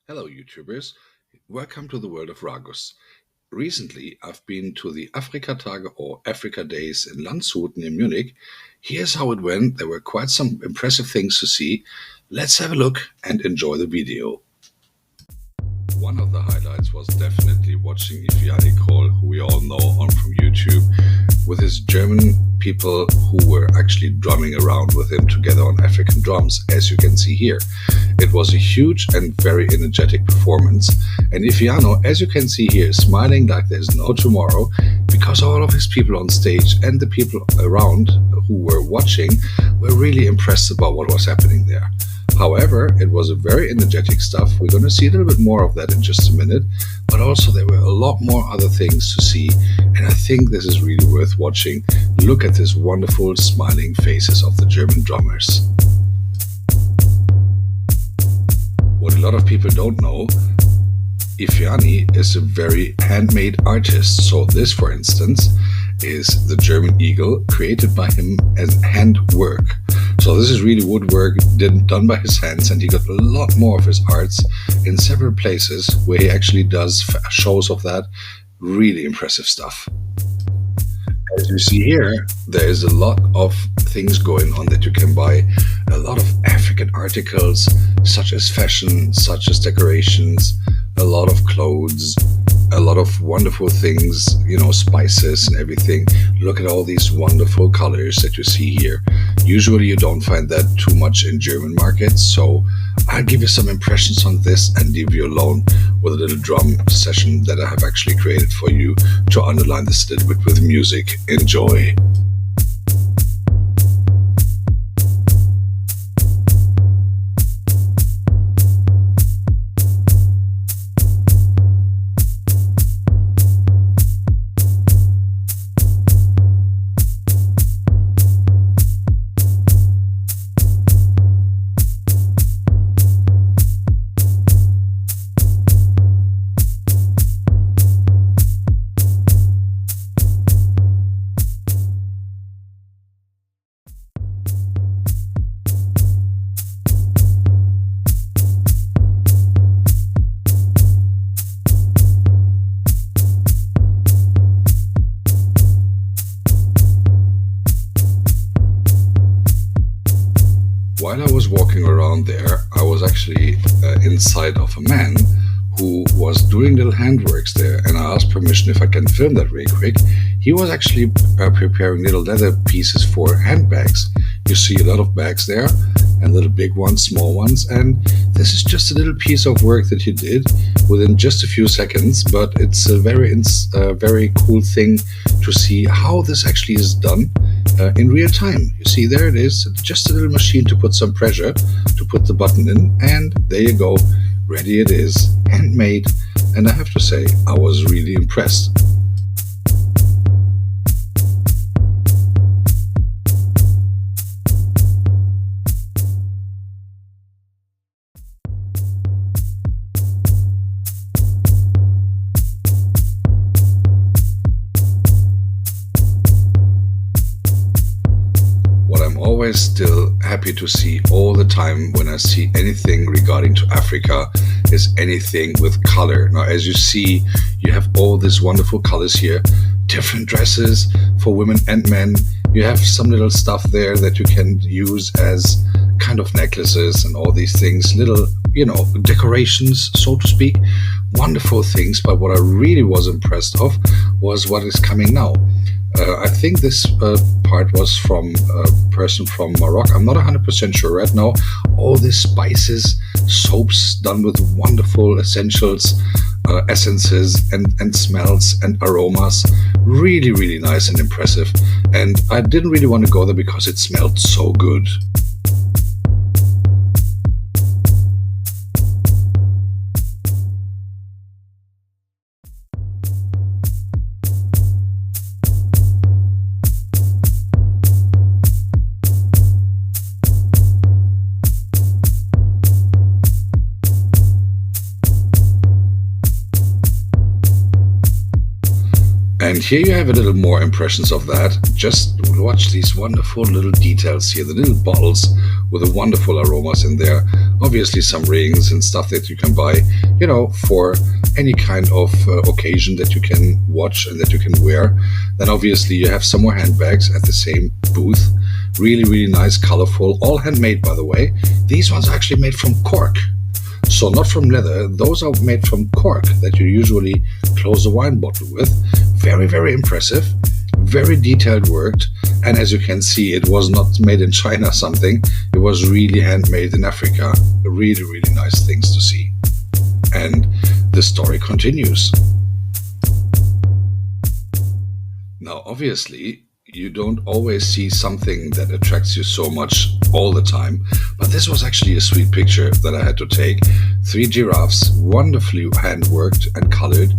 Hello, YouTubers. Welcome to the world of Ragus. Recently, I've been to the Afrika Tage or Africa Days in Landshut near Munich. Here's how it went. There were quite some impressive things to see. Let's have a look and enjoy the video. One of the highlights was definitely watching Ifeanyickool, who we all know on from YouTube, with his German people who were actually drumming around with him together on African drums, as you can see here. It was a huge and very energetic performance, and Ifeano, as you can see here, is smiling like there's no tomorrow, because all of his people on stage and the people around who were watching were really impressed about what was happening there. However, it was a very energetic stuff. We're going to see a little bit more of that in just a minute, but also there were a lot more other things to see, and I think this is really worth watching. Look at these wonderful smiling faces of the German drummers. What a lot of people don't know, Ifeani is a very handmade artist. So this, for instance, is the German eagle created by him as handwork. So this is really woodwork done by his hands, and he got a lot more of his arts in several places where he actually does shows of that. Really impressive stuff. As you see here, there is a lot of things going on that you can buy. A lot of African articles, such as fashion, such as decorations, a lot of clothes, a lot of wonderful things, spices and everything. Look at all these wonderful colors that you see here. Usually you don't find that too much in German markets, so I'll give you some impressions on this and leave you alone with a little drum session that I have actually created for you to underline this a little bit with music. Enjoy. While I was walking around there, I was actually inside of a man who was doing little handworks there, and I asked permission if I can film that really quick. He was actually preparing little leather pieces for handbags. You see a lot of bags there, and little big ones, small ones, and this is just a little piece of work that he did within just a few seconds, but it's a very cool thing to see how this actually is done in real time. You see, there it is, just a little machine to put some pressure, to put the button in, and there you go, ready it is, handmade, and I have to say, I was really impressed. Always still happy to see all the time when I see anything regarding to Africa is anything with color. Now, as you see, you have all these wonderful colors here, different dresses for women and men. You have some little stuff there that you can use as kind of necklaces and all these things, little, decorations, so to speak. Wonderful things, but what I really was impressed of was what is coming now. I think this part was from a person from Morocco. I'm not 100% sure right now. All these spices, soaps done with wonderful essentials, essences and smells and aromas. Really, really nice and impressive. And I didn't really want to go there because it smelled so good. And here you have a little more impressions of that. Just watch these wonderful little details here, the little bottles with the wonderful aromas in there. Obviously some rings and stuff that you can buy, for any kind of occasion that you can watch and that you can wear. Then obviously you have some more handbags at the same booth. Really, really nice, colorful, all handmade by the way. These ones are actually made from cork. So not from leather, those are made from cork that you usually close a wine bottle with. Very, very impressive, very detailed worked. And as you can see, it was not made in China or something. It was really handmade in Africa. Really, really nice things to see. And the story continues. Now, obviously, you don't always see something that attracts you so much all the time, but this was actually a sweet picture that I had to take. 3 giraffes, wonderfully handworked and colored,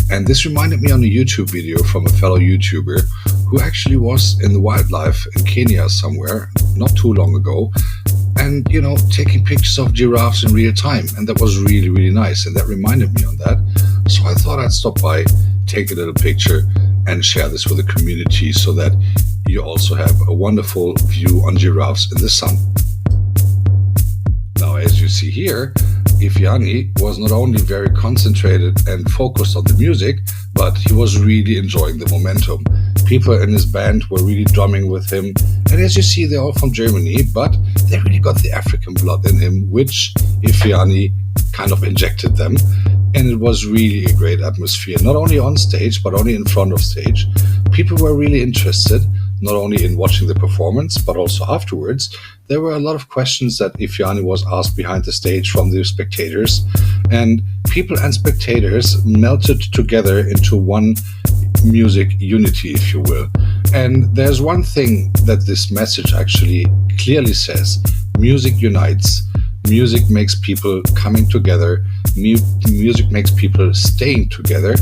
and this reminded me on a YouTube video from a fellow YouTuber who actually was in the wildlife in Kenya somewhere not too long ago, and taking pictures of giraffes in real time, and that was really, really nice, and that reminded me on that. So I thought I'd stop by, take a little picture and share this with the community so that you also have a wonderful view on giraffes in the sun. Now, as you see here, Ifeanyickool was not only very concentrated and focused on the music, but he was really enjoying the momentum. People in his band were really drumming with him, and as you see, they're all from Germany, but they really got the African blood in him, which Ifeanyickool kind of injected them. And it was really a great atmosphere, not only on stage, but only in front of stage. People were really interested, not only in watching the performance, but also afterwards. There were a lot of questions that Ifeanyickool was asked behind the stage from the spectators. And people and spectators melted together into one music unity, if you will. And there's one thing that this message actually clearly says. Music unites. Music makes people coming together. Music makes people staying together.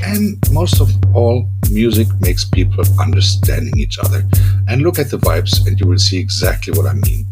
And most of all, music makes people understanding each other. And look at the vibes and you will see exactly what I mean.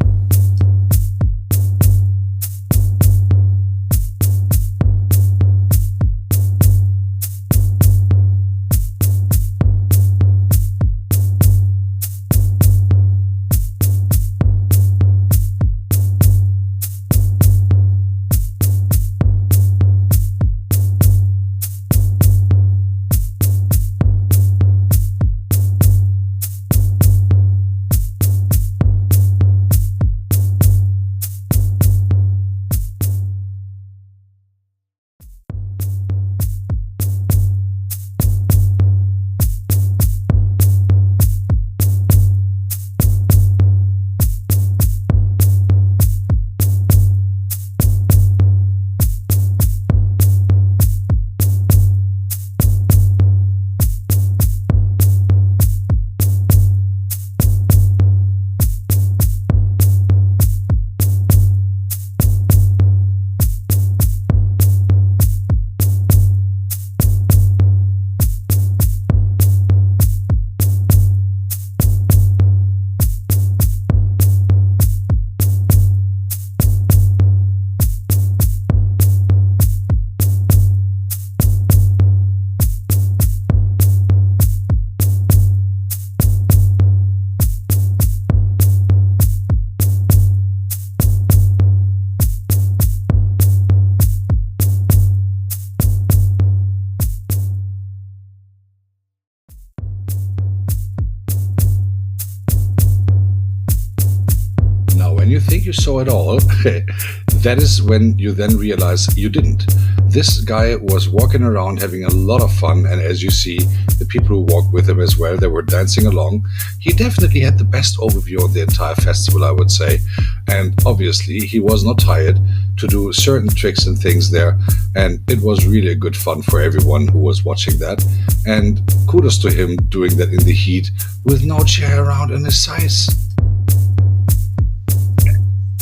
When you think you saw it all, that is when you then realize you didn't. This guy was walking around having a lot of fun, and as you see, the people who walked with him as well, they were dancing along. He definitely had the best overview of the entire festival, I would say, and obviously he was not tired to do certain tricks and things there, and it was really a good fun for everyone who was watching that, and kudos to him doing that in the heat with no chair around in his size.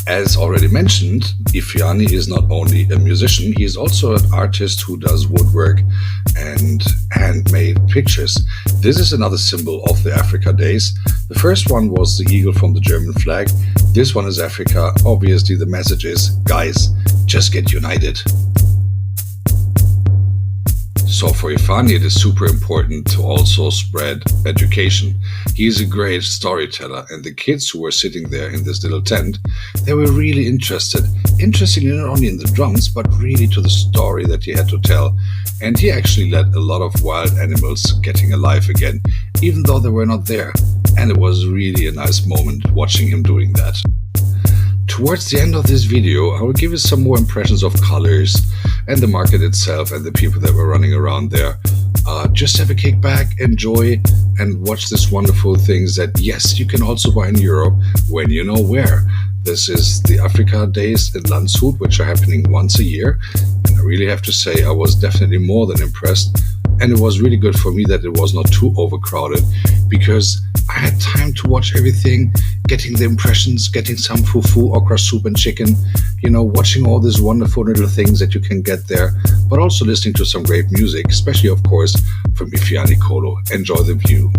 As already mentioned, Ifeanyickool is not only a musician, he is also an artist who does woodwork and handmade pictures. This is another symbol of the Africa Days. The first one was the eagle from the German flag. This one is Africa. Obviously the message is, guys, just get united. So for Ifeanyickool, it is super important to also spread education. He's a great storyteller, and the kids who were sitting there in this little tent, they were really interested not only in the drums, but really to the story that he had to tell. And he actually let a lot of wild animals getting alive again, even though they were not there. And it was really a nice moment watching him doing that. Towards the end of this video, I will give you some more impressions of colors and the market itself and the people that were running around there. Just have a kick back, enjoy, and watch these wonderful things that, yes, you can also buy in Europe when you know where. This is the Africa Days in Landshut, which are happening once a year. And I really have to say, I was definitely more than impressed. And it was really good for me that it was not too overcrowded, because I had time to watch everything, getting the impressions, getting some fufu, okra soup and chicken, watching all these wonderful little things that you can get there, but also listening to some great music, especially, of course, from Ifeanyickool. Enjoy the view.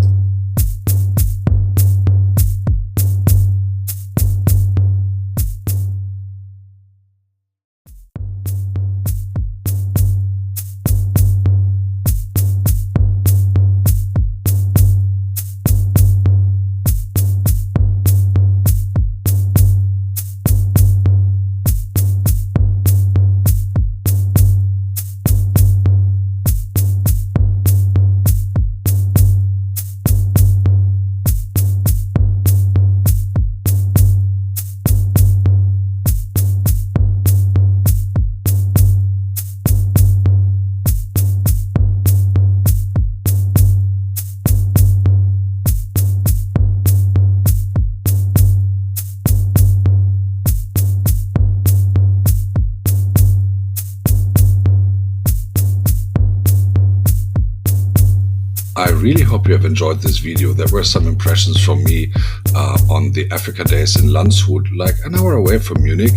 I really hope you have enjoyed this video. There were some impressions from me on the Africa Days in Landshut, like an hour away from Munich.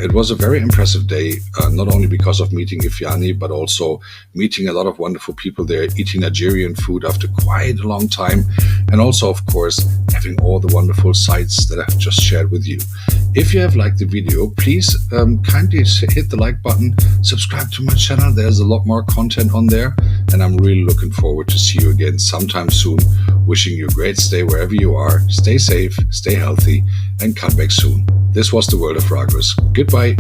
It was a very impressive day, not only because of meeting Ifeanyickool, but also meeting a lot of wonderful people there, eating Nigerian food after quite a long time, and also, of course, having all the wonderful sights that I've just shared with you. If you have liked the video, please kindly hit the like button, subscribe to my channel. There's a lot more content on there, and I'm really looking forward to see you again sometime soon. Wishing you a great stay wherever you are. Stay safe, stay healthy, and come back soon. This was the World of Ragos. Goodbye.